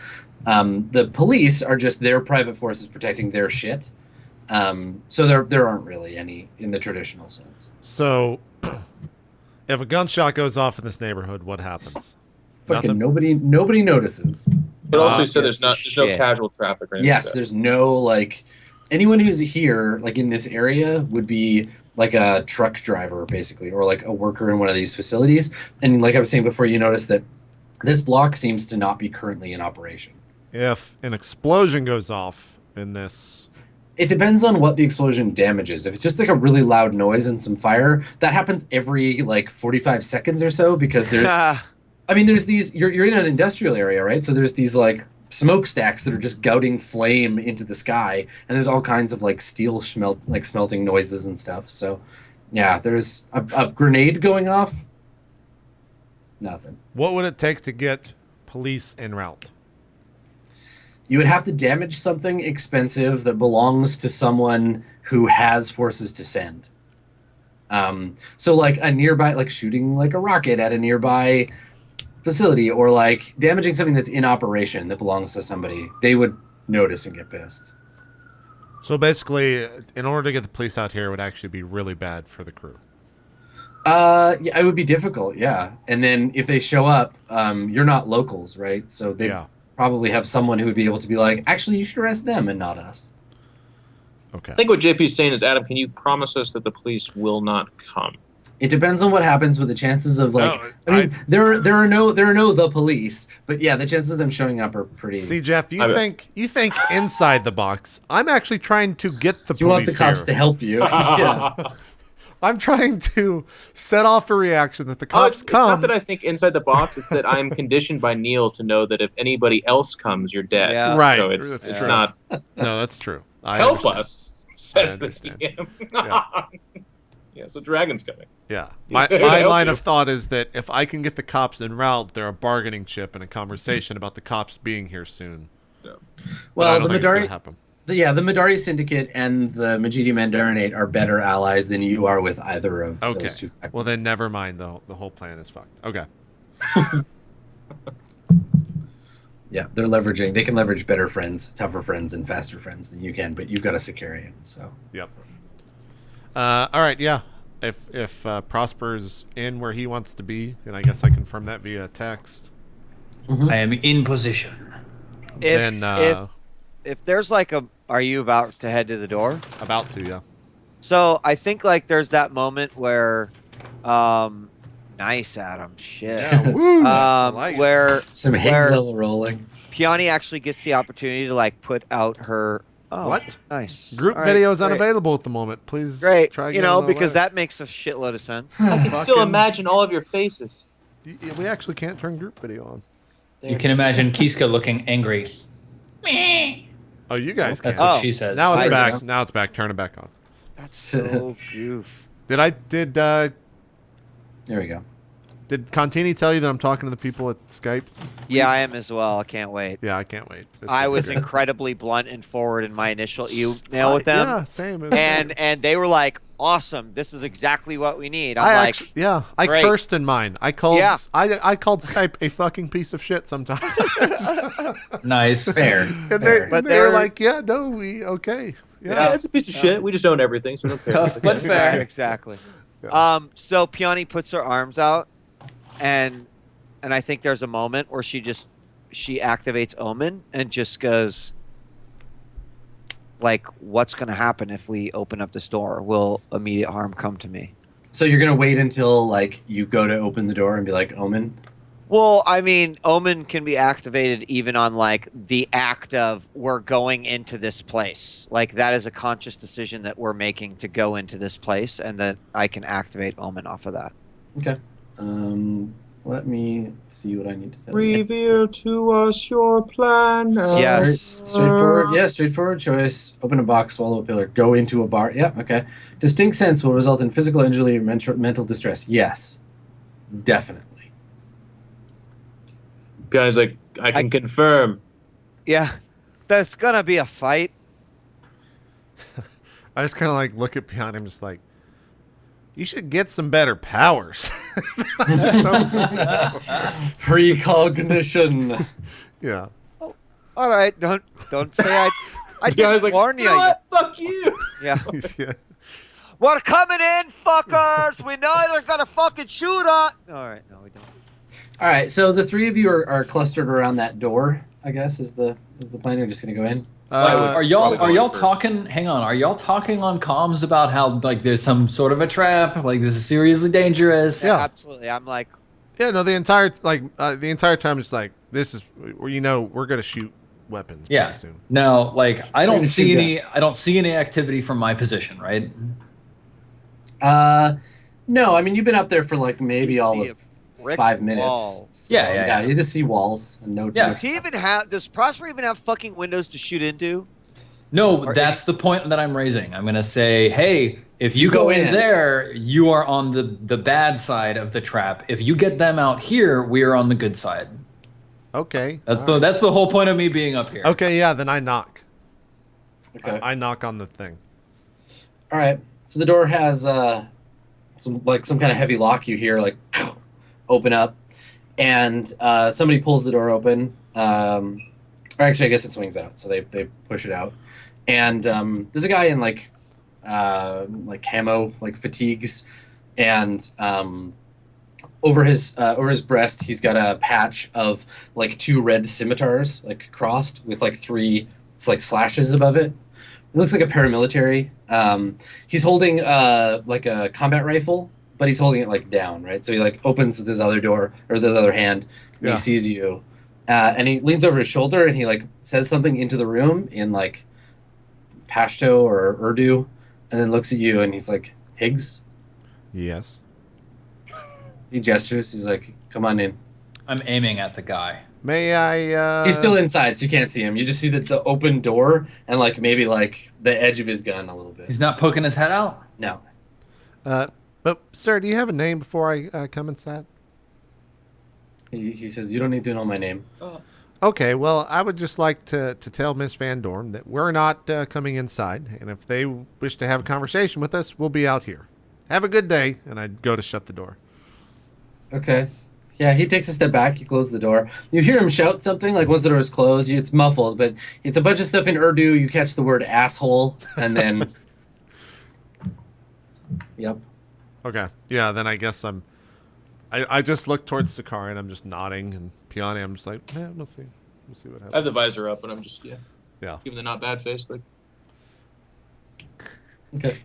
The police are just their private forces protecting their shit. So there aren't really any in the traditional sense. So, if a gunshot goes off in this neighborhood, what happens? Fucking Nothing? nobody notices. But also, you said Yes, there's no shit. casual traffic or anything. Yes, like that. there's no like anyone who's here like in this area would be like a truck driver basically, or like a worker in one of these facilities. And like I was saying before, you notice that this block seems to not be currently in operation. If an explosion goes off in this, It depends on what the explosion damages. If it's just like a really loud noise and some fire, that happens every like 45 seconds or so because there's there's these you're in an industrial area, right? So there's these like smokestacks that are just gouting flame into the sky, and there's all kinds of like steel smelting noises and stuff. So yeah, there's a grenade going off. Nothing. what would it take to get police en route? You would have to damage something expensive that belongs to someone who has forces to send. So like a nearby, like shooting like a rocket at a nearby facility, or like damaging something that's in operation that belongs to somebody, they would notice and get pissed. So basically, in order to get the police out here, it would actually be really bad for the crew. Yeah, it would be difficult, yeah. And then if they show up, you're not locals, right? So they probably have someone who would be able to be like, actually, you should arrest them and not us. Okay. I think what JP's saying is, Adam, can you promise us that the police will not come? It depends on what happens with the chances of like. No, I mean, there are no the police, but yeah, the chances of them showing up are pretty. See, Geoff, you think inside the box. I'm actually trying to get the police. You want the cops here. to help you? Yeah. I'm trying to set off a reaction that the cops come. It's not that I think inside the box. It's that I'm conditioned by Neil to know that if anybody else comes, you're dead. Yeah. Right. So it's true. not. No, that's true. I Help understand. us, says the understand. DM. Yeah. Yeah, so Dragon's coming. Yeah. He's My there to help line you. of thought is that if I can get the cops en route, they're a bargaining chip and a conversation about the cops being here soon. So. But I Well, don't the think it's gonna Midari, happen. the Midari Syndicate and the Majidi Mandarinate are better allies than you are with either of Okay. those two factions. Well, then never mind. The whole plan is fucked. Okay. Yeah, they're leveraging. They can leverage better friends, tougher friends, and faster friends than you can. But you've got a Sicarian, so. Yep. All right. Yeah. If Prosper's in where he wants to be, and I guess I confirm that via text. I am in position. If there's like are you about to head to the door? About to, yeah. So I think like there's that moment where, nice Adam, shit. Yeah, woo! I like it. Where Some Higgs-level rolling. Peony actually gets the opportunity to like put out her. Oh, What? Nice. Group All right, video is great. unavailable at the moment. Please Great. try You again know, another because way. that makes a shitload of sense. I can still Fucking- imagine all of your faces. We actually can't turn group video on. You can imagine Kiska looking angry. Oh, you guys can. That's what Oh. she says. Now it's I back. know. Now it's back. Turn it back on. That's so goof. Did Contini tell you that I'm talking to the people at Skype? Yeah, I am as well. I can't wait. Yeah, I can't wait. It's I gonna be was great. incredibly blunt and forward in my initial email with them. Yeah, same. And they were like, "Awesome, this is exactly what we need." I'm I like, actually, yeah, I great. cursed in mine. I called. Yeah. I called Skype a fucking piece of shit sometimes. Nice. Fair. and fair. they, But and they were they're- like, "Yeah, no, we okay." Yeah, Yeah. it's a piece of shit. We just own everything, so we don't care. Tough but fair. exactly. Yeah. So Peony puts her arms out, and I think there's a moment where she activates Omen and just goes, like, "What's going to happen if we open up this door? Will immediate harm come to me?" So you're gonna wait until like you go to open the door and be like, Omen. Well, I mean, Omen can be activated even on like the act of we're going into this place. Like that is a conscious decision that we're making to go into this place, and that I can activate Omen off of that. Okay. Let me see what I need to tell you. Reveal to us your plan. Yes. Straightforward. Yeah, straightforward choice. Open a box, swallow a pillar, go into a bar. Yeah, okay. Distinct sense will result in physical injury or mental distress. Yes. Definitely. Guy's like, I can confirm. Yeah, that's gonna be a fight. I just kind of like look at behind him, just like, you should get some better powers. Precognition. Yeah. All right, don't say I The guy's didn't like, warn you. "You know what? Fuck you. Yeah, Yeah. we're coming in, fuckers. We know they're gonna fucking shoot us. All right, no, we don't. All right, so the three of you are clustered around that door, I guess, is the plan. You're just going to go in? Are y'all probably going first. talking? Hang on. Are y'all talking on comms about how like there's some sort of a trap? Like this is seriously dangerous? Yeah. Absolutely. I'm like, Yeah, no, the entire time it's like, this is, we're going to shoot weapons Yeah. pretty soon. No, like I don't Maybe see shoot any. I don't see any activity from my position. Right. No, I mean, you've been up there for like maybe You all see of a brick 5 minutes. wall. So, Yeah. You just see walls and no. Yeah. does he even have? Does Prosper even have fucking windows to shoot into? No, Or that's the point that I'm raising. I'm gonna say, hey, if you go in there, you are on the bad side of the trap. If you get them out here, we are on the good side. Okay. That's all the right. that's the whole point of me being up here. Okay, yeah, then I knock. Okay. I knock on the thing. All right. So the door has some kind of heavy lock. You hear like open up, and somebody pulls the door open. Or actually, I guess it swings out. So they push it out, and there's a guy in like camo fatigues, and over his breast he's got a patch of like 2 red scimitars like crossed with like 3 slashes above it. It looks like a paramilitary. He's holding like a combat rifle, but he's holding it like down, right? So he like opens with his other door or with his other hand, and he sees you, and he leans over his shoulder and he like says something into the room in like Pashto or Urdu, and then looks at you and he's like, Higgs. Yes. He gestures. He's like, "Come on in." I'm aiming at the guy. May I? He's still inside, so you can't see him. You just see the open door and like maybe like the edge of his gun a little bit. He's not poking his head out? No. But sir, do you have a name before I come inside? He says, "You don't need to know my name." Okay, well, I would just like to tell Miss Van Dorn that we're not coming inside, and if they wish to have a conversation with us, we'll be out here. Have a good day, and I'd go to shut the door. Okay. Yeah, he takes a step back. You close the door. You hear him shout something like once the door is closed. It's muffled, but it's a bunch of stuff in Urdu. You catch the word asshole, and then. Yep. Okay, yeah, then I guess I just look towards Sakari, and I'm just nodding, and Piani, I'm just like, yeah, we'll see what happens. I have the visor up, and I'm just Yeah. giving the not bad face. Like, Okay.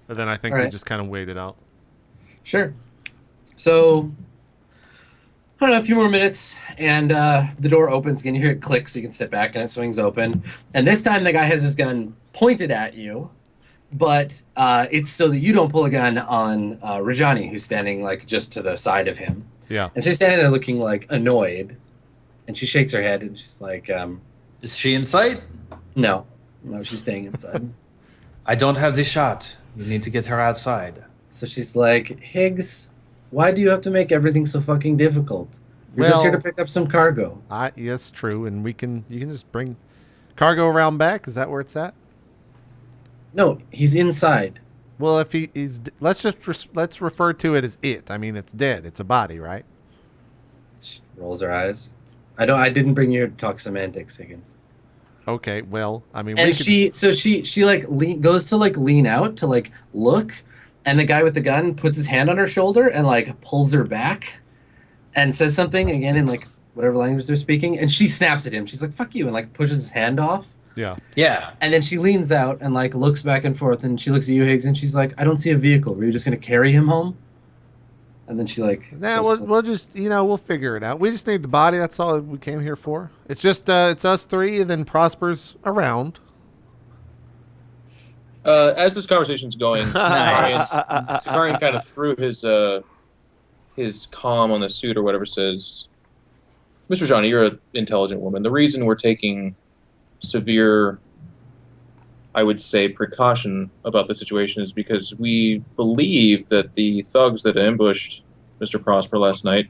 And then I think All we right. just kind of wait it out. Sure. So, I don't know, a few more minutes, and the door opens again. You hear it click, so you can step back, and it swings open. And this time, the guy has his gun pointed at you, but it's so that you don't pull a gun on Rajani, who's standing like just to the side of him. Yeah. And she's standing there looking like annoyed, and she shakes her head, and she's like, Is she in sight? "No, she's staying inside." I don't have the shot. You need to get her outside. So she's like, "Higgs, why do you have to make everything so fucking difficult? You're just here to Well- pick up some cargo." Yes, true, and you can just bring cargo around back. Is that where it's at? No, he's inside. Well, if he's, let's refer to it as it. I mean, it's dead. It's a body, right? She rolls her eyes. I didn't bring you here to talk semantics, Higgins. Okay, well, I mean, And we could, she like goes to like lean out to like look, and the guy with the gun puts his hand on her shoulder and like pulls her back, and says something again in like whatever language they're speaking, and she snaps at him. She's like, "Fuck you," and like pushes his hand off. yeah. Yeah. And then she leans out and like looks back and forth, and she looks at you, Higgs, and she's like, "I don't see a vehicle. Were you just gonna carry him home?" And then she like, Nah, goes we'll just, we'll figure it out. We just need the body. That's all we came here for. It's just, it's us 3, and then Prosper's around. as this conversation's going, Nice. Sakarian kind of threw his comm on the suit or whatever, says, "Mr. Johnny, you're an intelligent woman. The reason we're taking severe, I would say, precaution about the situation is because we believe that the thugs that ambushed Mr. Prosper last night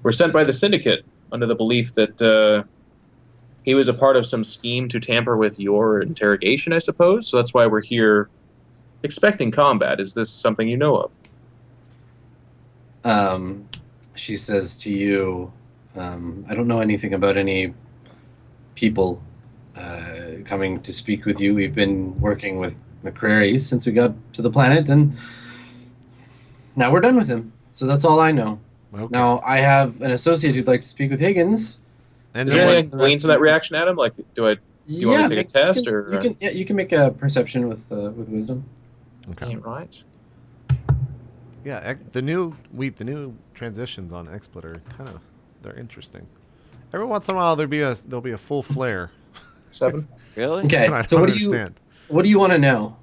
were sent by the syndicate under the belief that he was a part of some scheme to tamper with your interrogation, I suppose. So that's why we're here expecting combat. Is this something you know of?" She says to you, "I don't know anything about any people coming to speak with you. We've been working with McCrary since we got to the planet, and now we're done with him. So that's all I know. Okay. Now, I have an associate who'd like to speak with Higgins." And Is then there what- anything I can glean from that reaction, Adam? Like, do you want me to take a test, or you can make a perception with wisdom. okay. ain't right? Yeah, the new transitions on XSplit are they're interesting. Every once in a while there'll be a full flare. 7. Really? Okay, I so don't what understand. do you want to know?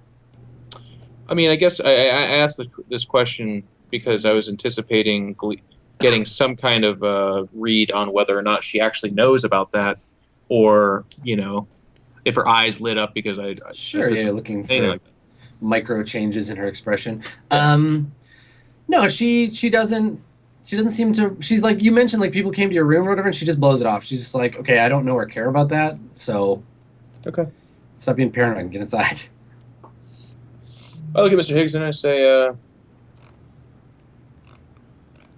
I mean, I guess I asked this question because I was anticipating getting some kind of read on whether or not she actually knows about that, or if her eyes lit up because I Sure, said yeah, you're something looking anything for like that. micro changes in her expression. No, she doesn't doesn't seem to. She's like, you mentioned like people came to your room or whatever, and she just blows it off. She's just like, okay, I don't know or care about that, so Okay. stop being paranoid and get inside. I look at Mr. Higgs and I say,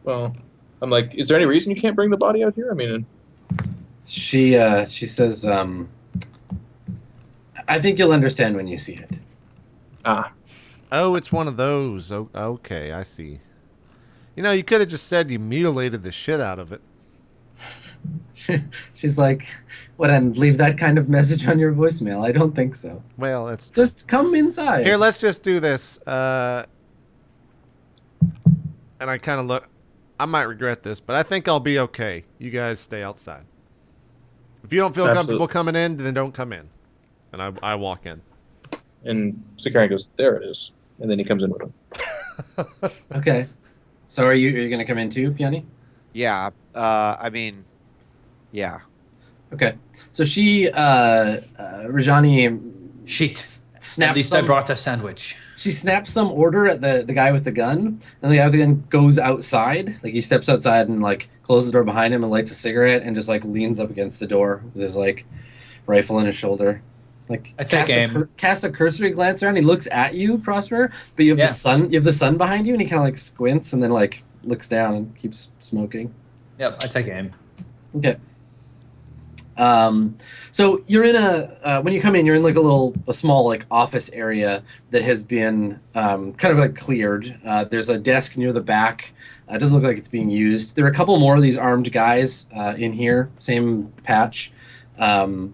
well, I'm like, is there any reason you can't bring the body out here? I mean, She says, I think you'll understand when you see it. Oh, it's one of those. Oh, okay, I see. You know, you could have just said you mutilated the shit out of it. She's like, what, and leave that kind of message on your voicemail? I don't think so. Well, that's Just come inside. Here, let's just do this. And I kind of look. I might regret this, but I think I'll be okay. You guys stay outside. If you don't feel comfortable coming in, then don't come in. And I walk in. and Sakari goes, there it is. And then he comes in with him. Okay. So are you going to come in too, Piani? Yeah. I mean, yeah. Okay. So she, Rajani, Shit. snaps At least some, I brought a sandwich. she snaps some order at the guy with the gun, and the guy with the gun goes outside. Like, he steps outside and, like, closes the door behind him and lights a cigarette and just, like, leans up against the door with his, like, rifle on his shoulder. Like, I take aim. cast a cursory glance around. He looks at you, Prosper, but you have the sun. You have the sun behind you, and he kind of, like, squints and then, like, looks down and keeps smoking. Yep, I take aim. Okay. So you're in when you come in, you're in like a small like office area that has been kind of like cleared. There's a desk near the back. It doesn't look like it's being used. There are a couple more of these armed guys in here, same patch. And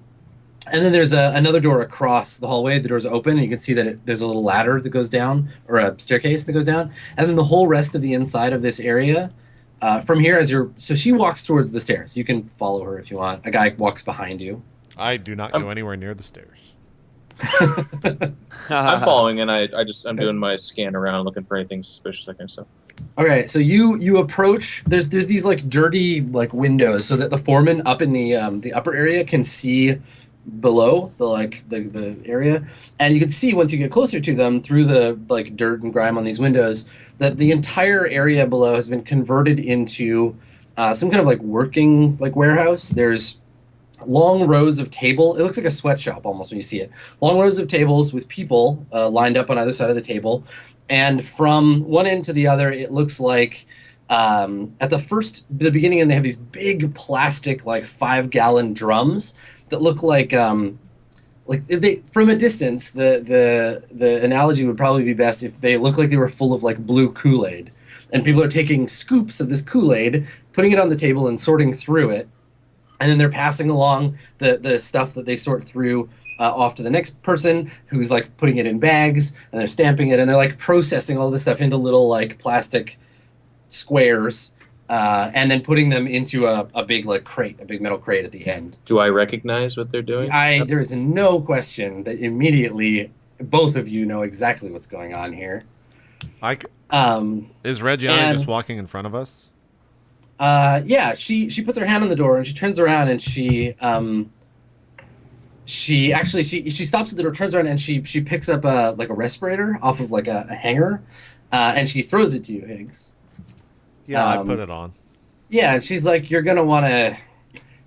then there's another door across the hallway. The door's open, and you can see that there's a little ladder that goes down, or a staircase that goes down. And then the whole rest of the inside of this area, from here, so she walks towards the stairs. You can follow her if you want. A guy walks behind you. I do not go anywhere near the stairs. I'm following, and I'm doing my scan around, looking for anything suspicious, that kind of stuff. Okay, so you approach. There's these like dirty like windows, so that the foreman up in the upper area can see below the area, and you can see once you get closer to them through the like dirt and grime on these windows that the entire area below has been converted into some kind of like working like warehouse. There's long rows of table. It looks like a sweatshop almost when you see it. Long rows of tables with people lined up on either side of the table, and from one end to the other, it looks like at the beginning, and they have these big plastic like 5-gallon drums that look like if they from a distance, the analogy would probably be best if they look like they were full of like blue Kool-Aid, and people are taking scoops of this Kool-Aid, putting it on the table and sorting through it, and then they're passing along the stuff that they sort through off to the next person who's like putting it in bags, and they're stamping it, and they're like processing all this stuff into little like plastic squares. And then putting them into a big like crate, a big metal crate at the end. Do I recognize what they're doing? There is no question that immediately both of you know exactly what's going on here. Is Reggiani just walking in front of us? Yeah, she puts her hand on the door and she turns around and she stops at the door, turns around, and she picks up a respirator off of like a hanger, and she throws it to you, Higgs. Yeah, I put it on. Yeah, and she's like, you're going to want to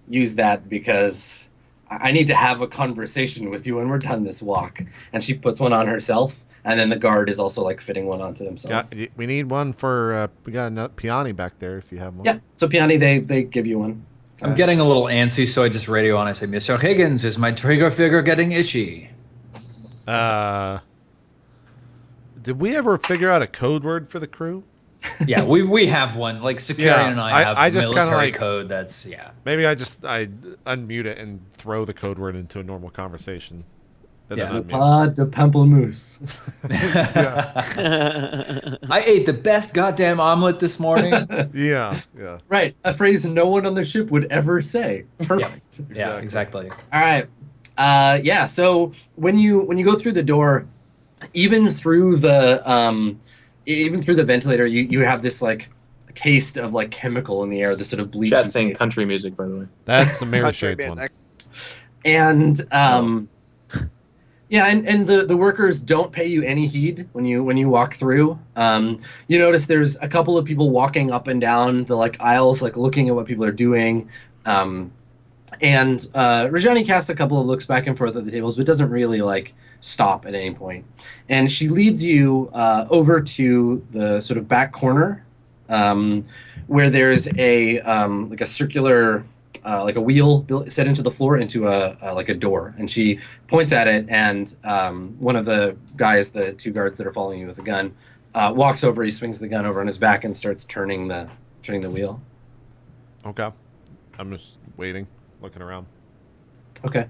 use that because I need to have a conversation with you when we're done this walk. And she puts one on herself, and then the guard is also like fitting one onto himself. Yeah, we need one for, we got a Piani back there if you have one. Yeah, so Piani, they give you one. I'm getting a little antsy, so I just radio on. I say, Mr. Higgins, is my trigger finger getting itchy? Did we ever figure out a code word for the crew? Yeah, we have one. Like Sakarian and I have I just military like, code. That's Maybe I unmute it and throw the code word into a normal conversation. Pas de pamplemousse. I ate the best goddamn omelet this morning. Yeah. Right, a phrase no one on the ship would ever say. Perfect. Yeah, exactly. All right. Yeah. So when you go through the door, even through the ventilator, you have this like taste of like chemical in the air, this sort of bleaching. Chat saying taste. country music, by the way. That's the Mary Shades one. And Yeah, and the workers don't pay you any heed when you walk through. You notice there's a couple of people walking up and down the like aisles, like looking at what people are doing. And Rajani casts a couple of looks back and forth at the tables, but doesn't really like stop at any point. And she leads you over to the sort of back corner, where there's a like a circular. Like a wheel set into the floor into a like a door, and she points at it, and one of the guys, the two guards that are following you with the gun, walks over. He swings the gun over on his back and starts turning the wheel. Okay. I'm just waiting, looking around. Okay.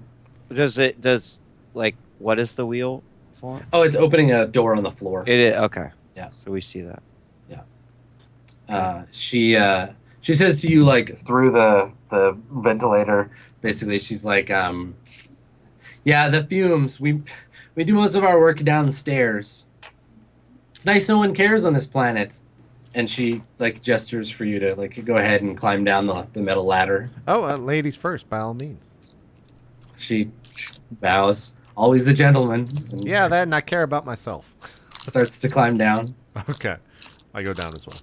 What is the wheel for? Oh, it's opening a door on the floor. It is, okay. Yeah. So we see that. Yeah. She says to you, like, through the ventilator, basically, she's like, yeah, the fumes. We do most of our work downstairs. It's nice no one cares on this planet. And she, like, gestures for you to, like, go ahead and climb down the metal ladder. Oh, ladies first, by all means. She bows. Always the gentleman. And Yeah, that, and I care about myself. starts to climb down. Okay. I go down as well.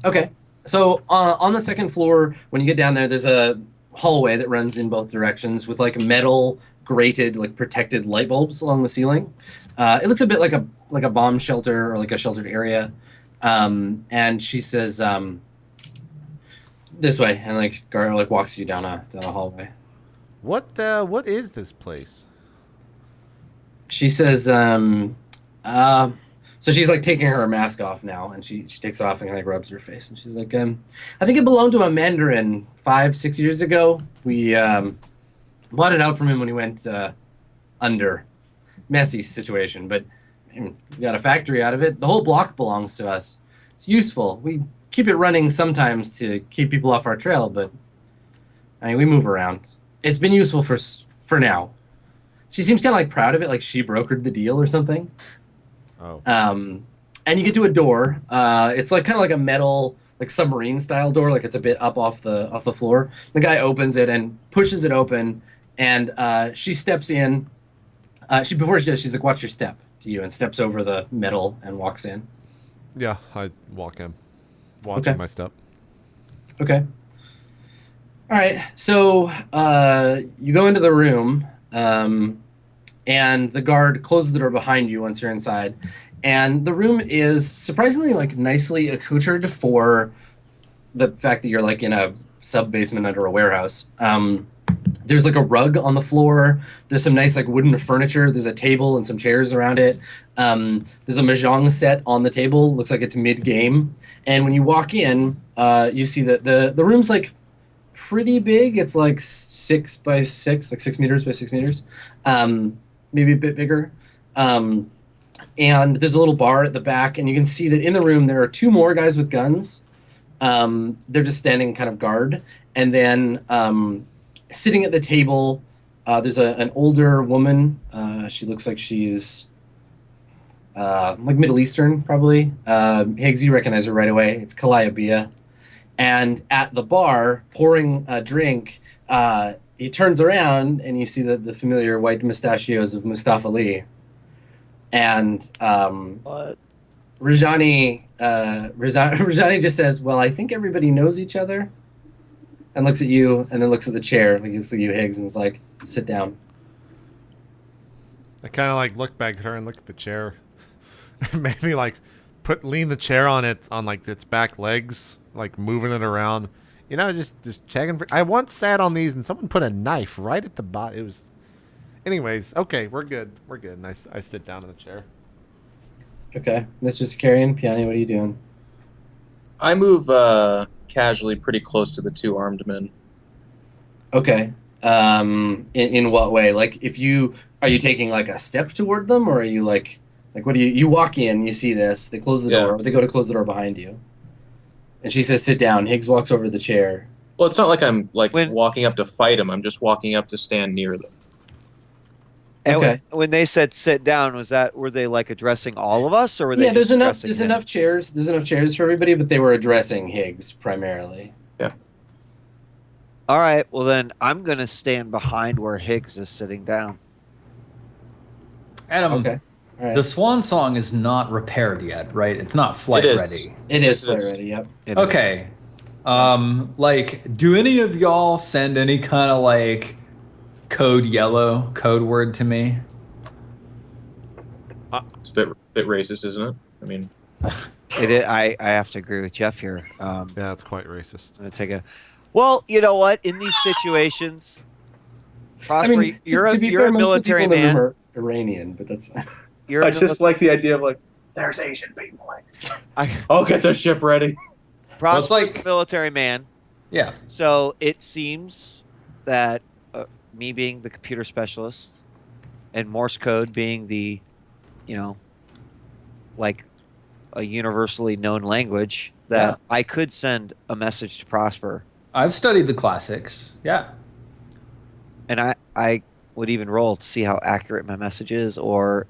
Okay. So on the second floor, when you get down there, there's a hallway that runs in both directions with like metal grated, like protected light bulbs along the ceiling. It looks a bit like a bomb shelter or like a sheltered area. And she says, "This way," and like Gar like walks you down a hallway. What is this place? She says, so she's like taking her mask off now, and she takes it off and kind of rubs her face, and she's like, I think it belonged to a Mandarin 5-6 years ago. We bought it out from him when he went under. Messy situation, but we got a factory out of it. The whole block belongs to us. It's useful. We keep it running sometimes to keep people off our trail, but I mean, we move around. It's been useful for now. She seems kind of like proud of it, like she brokered the deal or something. Oh. And you get to a door. It's like kind of like a metal, like submarine style door. Like it's a bit up off the floor. The guy opens it and pushes it open, and she steps in. Before she does, she's like, "Watch your step," to you, and steps over the metal and walks in. Yeah, I walk in, watching my step. Okay. All right. So you go into the room. And the guard closes the door behind you once you're inside. And the room is surprisingly like nicely accoutered for the fact that you're like in a sub-basement under a warehouse. There's like a rug on the floor. There's some nice like wooden furniture. There's a table and some chairs around it. There's a mahjong set on the table. Looks like it's mid-game. And when you walk in, you see that the room's like pretty big. It's like 6 by 6, like 6 meters by 6 meters. Maybe a bit bigger. And there's a little bar at the back, and you can see that in the room there are 2 more guys with guns. They're just standing kind of guard. And then sitting at the table, there's an older woman. She looks like she's like Middle Eastern, probably. Higgs, you recognize her right away. It's Kalaya Bia. And at the bar, pouring a drink, he turns around and you see the familiar white mustachios of Mustafa Ali. And Rajani just says, "Well, I think everybody knows each other," and looks at you, and then looks at the chair, like looks at you, Higgs, and is like, "Sit down." I kind of like look back at her and look at the chair. Maybe like lean the chair on like its back legs, like moving it around. You know, just checking. I once sat on these and someone put a knife right at the bottom. It was. Anyways, okay, we're good. We're good. And I sit down in the chair. Okay, Mr. Zakarian, Piani, what are you doing? I move casually pretty close to the 2 armed men. Okay. In what way? Like, are you taking like a step toward them, or are you like what do you walk in, you see this, they close the door, but they go to close the door behind you. And she says, "Sit down." Higgs walks over to the chair. Well, it's not like I'm like walking up to fight them. I'm just walking up to stand near them. And Okay. when they said sit down, were they like addressing all of us, or were they? Yeah, there's enough. There's Enough chairs. There's enough chairs for everybody, but they were addressing Higgs primarily. Yeah. All right. Well, then I'm gonna stand behind where Higgs is sitting down. Adam, Okay. All right. the Swan Song is not repaired yet, right? It's not flight It is. ready. It is Yes, it flight is. ready. Yep. It is. Okay. Like, do any of y'all send any kind of like code word to me? It's a bit racist, isn't it? I mean, I have to agree with Geoff here. Yeah, that's quite racist. I'm gonna take a. Well, you know what? In these situations, Prosper, I mean, you're to be a fair, most of the military people in the room man. are Iranian, but that's fine. You're a I just like the idea of like, there's Asian people. I'll get their ship ready. Prosper's like- a military man. Yeah. So it seems that me being the computer specialist and Morse code being the, like a universally known language, that I could send a message to Prosper. I've studied the classics. Yeah. And I would even roll to see how accurate my message is, or,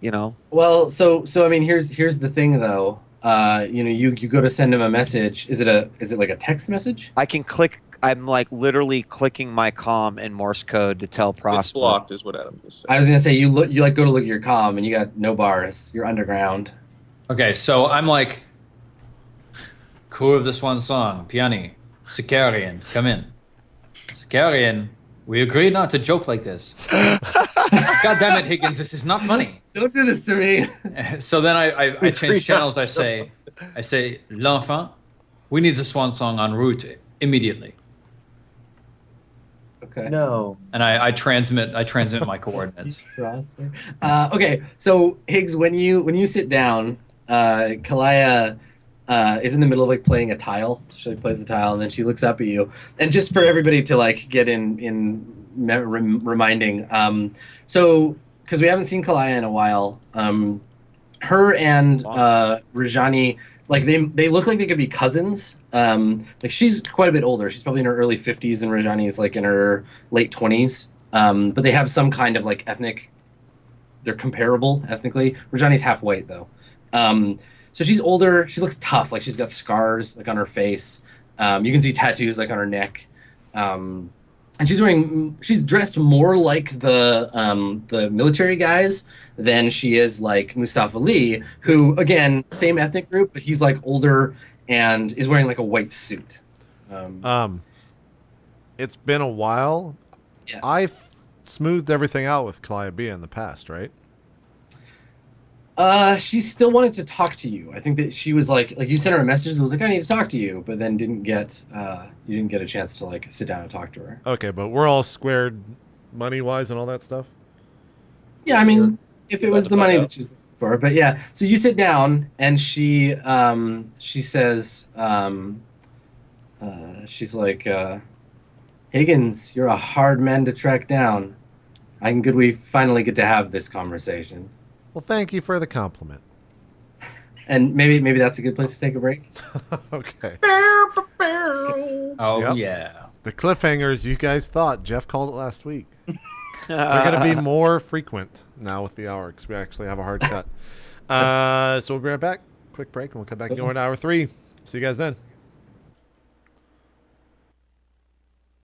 Well, so I mean, here's the thing though. You go to send him a message. Is it like a text message? I can click. I'm like literally clicking my comm in Morse code to tell Prosper. It's blocked, is what Adam just said. I was gonna say you like go to look at your comm and you got no bars. You're underground. Okay, so I'm like, crew of the Swan Song, Piani, Sicarian, come in. Sicarian, we agreed not to joke like this. God damn it, Higgins, this is not funny. Don't do this to me. So then I change channels. I say, l'enfant, we need the Swan Song en route immediately. Okay. No. And I transmit my coordinates. Okay, so Higgs, when you sit down, Kalaya is in the middle of like playing a tile. She like, plays the tile, and then she looks up at you. And just for everybody to like get reminding, so because we haven't seen Kalaya in a while, her and Rajani, like they look like they could be cousins. Like she's quite a bit older. She's probably in her early 50s, and Rajani is like in her late 20s. But they have some kind of like ethnic. They're comparable ethnically. Rajani's half white though. So she's older. She looks tough. Like she's got scars like on her face. You can see tattoos like on her neck. And she's dressed more like the military guys than she is like Mustafa Lee, who again, same ethnic group, but he's like older and is wearing like a white suit. It's been a while. Yeah. I've smoothed everything out with Calliope in the past, right? She still wanted to talk to you. I think that she was like you sent her a message that was like, I need to talk to you, but then you didn't get a chance to like sit down and talk to her. Okay, but we're all squared money-wise and all that stuff? Yeah, I mean, if it was the money out. that she was looking for. But yeah, so you sit down and she says, she's like, Higgins, you're a hard man to track down. I'm good we finally get to have this conversation. Well, thank you for the compliment. And maybe that's a good place to take a break. Okay. Oh, Yep. yeah. The cliffhangers you guys thought. Jeff called it last week. They're going to be more frequent now with the hour because we actually have a hard cut. So we'll be right back. Quick break and we'll come back and go into hour 3. See you guys then.